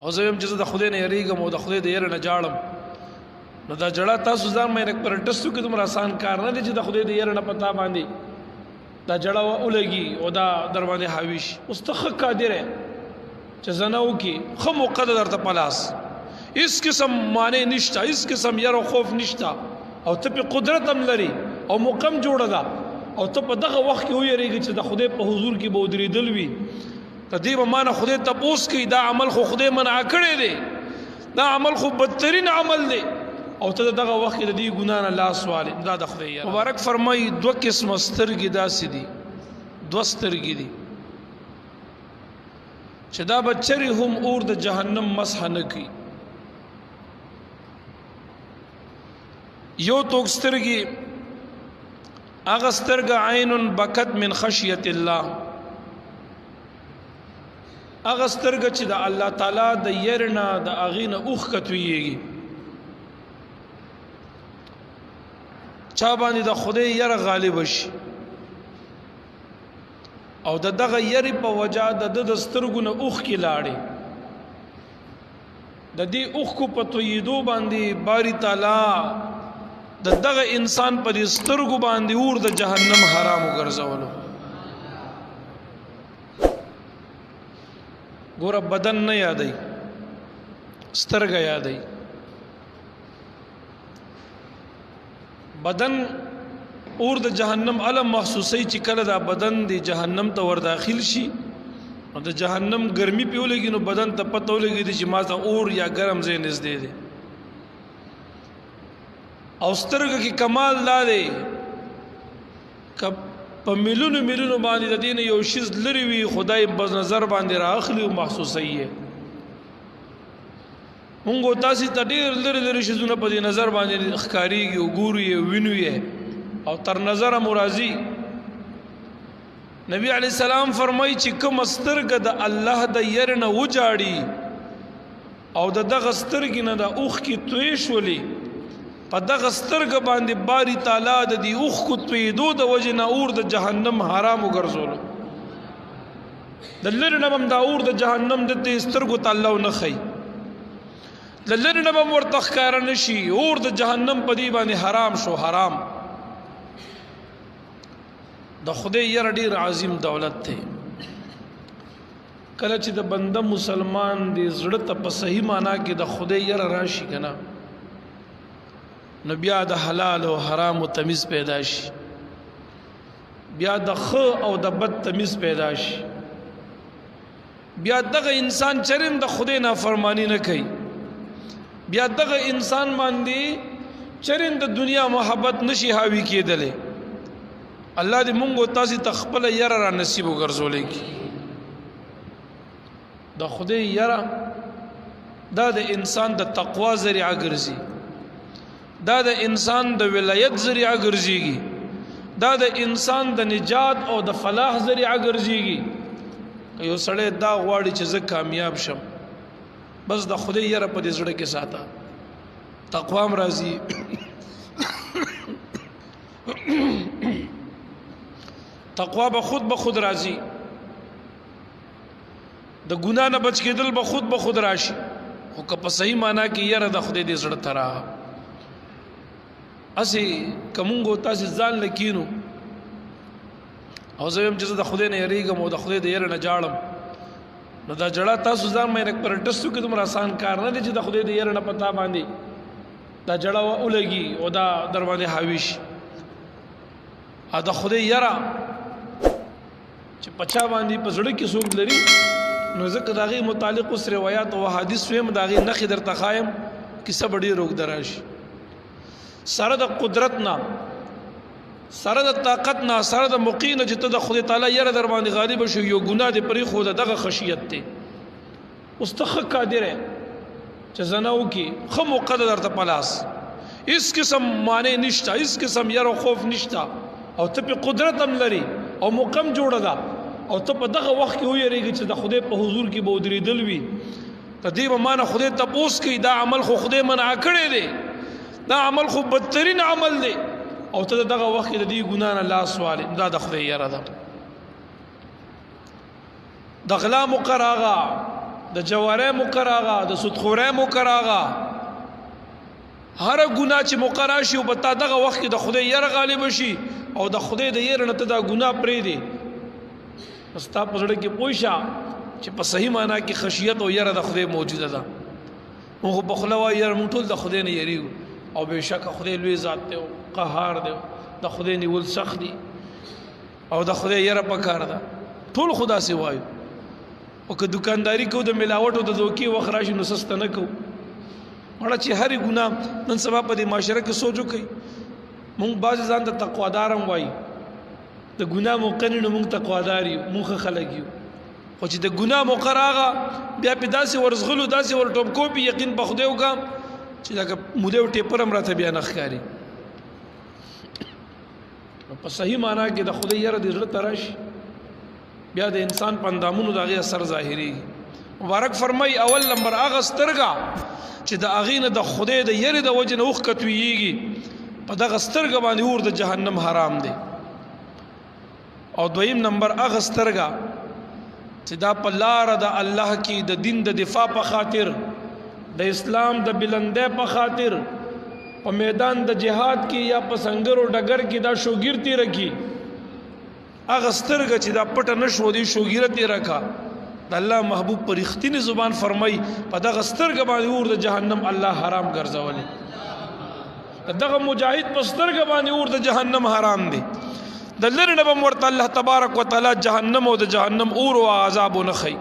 او زه هم چې د خدای نه یریږم او د خدای د یره نه جاړم نو دا جړه تاسو ځان مې پر ټسو کې دومره آسان کار نه دی چې د خدای د یره نه پتا باندې دا جړه ولګي او دا در باندې حاویش مستحق قادر ہے چې زناو کې خو مقدر ته پلاس اس قسم معنی نشتا اس قسم یره خوف نشتا او ته په قدرت هم لري او مقام جوړه ده او ته په دغه وخت کې ویریږي چې د خدای په حضور کې به ودرېدل وي تدیب معنا خدای تپوس کوي دا عمل خو خدای منع کړی دی دا عمل خو بدترین عمل دی او ته دغه وخت کې د دې ګنا نه لاس والي دا د خدای مبارک فرمایي دوه قسم سترګې داسې دي دوه سترګې دي چې دا بچري هم اور د جهنم مسح نه کوي یو توک سترګې هغه سترګه عین بکت من خشیت الله هغه سترګه چې د الله تعالی د يرنا د اغینه اوخ کتویږي چا باندې د خدای ير غالب شي او دغه ير په وجا د سترګو نه اوخ کې لاړې د دې اوخ کو پتویدو باندې باری تعالی دغه انسان په دې سترګو باندې اور د جهنم حرام وګرځولو ګور بدن نه یادای سترګه یادای بدن اور د جهنم علم محسوسي چې کله دا بدن د جهنم ته ور داخل شي او د جهنم ګرمي پیولېږي نو بدن ته پته ولګي چې ما ته اور یا ګرم ځای نږدې دی او سترګه کې کمال دا دی په ملونو باندې د دین یو شیز لري وي خدای په نظر باندې راخلی او محسوسي یې مونږ تاسو ته ډېر لري شیزونه په دې نظر باندې ښکاریږي او ګوري وینو یې او تر نظر مرضی نبی علی السلام فرمایي چې کوم سترګه د الله د يرنه وجاړي او دغه سترګې نه د اوخ کې توي شولي په دغه سترګه باندې باری تعالی د دې اوخ کو تویدو د وجه نه اور د جهنم حرام وګرځولو د لری نه هم د اور د جهنم د سترګو تعالی نه خي د لری نه هم ورته ښکار نشي اور د جهنم په دې باندې حرام شو حرام د خدای یې ډیر عظیم دولت ته کله چې د بنده مسلمان دی زړه ته په صحیح معنا کې د خدای یې راشي کنه نو بیا د حلال او حرام تمیز پیدا شي بیا د خ او د بد تمیز پیدا شي بیا دغه انسان چرم د خدای نافرمانی نه کوي بیا دغه انسان باندې چرم د دنیا محبت نشي حاوی کېدلې الله دې مونږ تاسو تخپل یره را نصیب وګرځولې کی د خدای یره دا د انسان د تقوا ذریعہ ګرځي دا د انسان د ولایت ذریعہ ګرځيږي دا د انسان د نجات او د فلاح ذریعہ ګرځيږي یو سړی دا غواړي چې زه کامیاب شم بس د خدای یره په دې زړه کې ساته تقوا م راځي تقوا به خود راځي د ګنا نه بچ کېدل به خود راشي خو که په صحیح معنا کې یره د خدای دې زړه ترا اسی کومو تاسو ځان لکینو او زه هم چې د خدای نه یریږم او د خدای د یره نه جاړم نو دا جړه تاسو ځان مې پر ټسو کې دومره آسان کار نه دی چې د خدای د یره نه پتا باندې دا جړه ولګي او دا در باندې حاویش ا د خدای یره چې پچا باندې په زړه کې څوک لري نو ځکه داغه متعلق اوس روایت او حدیث ویم داغه نخ در تخایم کیسه بډی روک دراش سره د قدرت نه سره د طاقت نه سره د مقینه چې ته د خدای تعالی یره در باندې غالب شو یو ګناه دې پرې خو دغه خشیت ته مستحق قادر ہے چې زناو کې خو مقدر ته پلاس اس قسم معنی نشتا اس قسم یره خوف نشتا او ته په قدرت هم لري او مقام جوړه ده او ته په دغه وخت کې ویریږي چې د خدای په حضور کې به ودرېدل وي تدیب معنا خدای تپوس کوي دا عمل خو خدای منع کړی دی دا عمل خو بدترین عمل دی او ته دغه وخت د دې ګنا نه لاس والي دا د خدای یاره ده د غلا مقراغه د جواره مقراغه د سودخوره مقراغه هر ګناه چې مقرا شي او پتا دغه وخت کې د خدای ير غالب شي او د خدای د ير نه ته دا ګناه پرې دی استا پزړه کې پوښا چې په صحیح معنا کې خشیت او ير د خدای موجوده ده موږ په خلوا ير موږ ټول د خدای نه یریو او بهشکه خدای لوی ذات دی او قهار دی د خدای نیول سخت دی او د خدای ير په کار ده ټول خدا سی وایو او که دکانداری کو د ملاوت او د دوکي وخراشي نو سست نه کو مړه چې هر ګناه نن سبا په دې معاشره کې سوچو کوي مونږ باز ځان ته تقوادارم وای د ګناه موقنن مونږ تقوادار یو مونږ خلک یو خو چې د ګناه مقراغه بیا په داسې ورزغلو داسې ور ټوب کو په یقین په خدای وکم چې دا موده ټیپر هم راته بیا نخکاری په صحیح معنا کې د خدای یره د زړه ترش بیا د انسان پندامونو دغه اثر ظاهري مبارک فرمای اول نمبر هغه سترګه چې د اغینه د خدای د یری د وجه نه وخ کتویږي په دغه سترګه باندې اور د جهنم حرام دی او دویم نمبر هغه سترګه چې دا په لار د الله کې د دین د دفاع په خاطر د اسلام د بلندۍ په خاطر په میدان د جهاد کې یا په سنگر او ډګر کې دا شوګیرتی رکھی هغه سترګه چې دا پټه نشو دی شوګیرتی رکھا د الله محبوب پر اختینی زبان فرمای په دغه سترګه باندې اور د جهنم الله حرام ګرځولې دغه مجاهد په سترګه باندې اور د جهنم حرام دی د لری نه بم ورته الله تبارک وتعالى جهنم او د جهنم اور او عذاب نه خي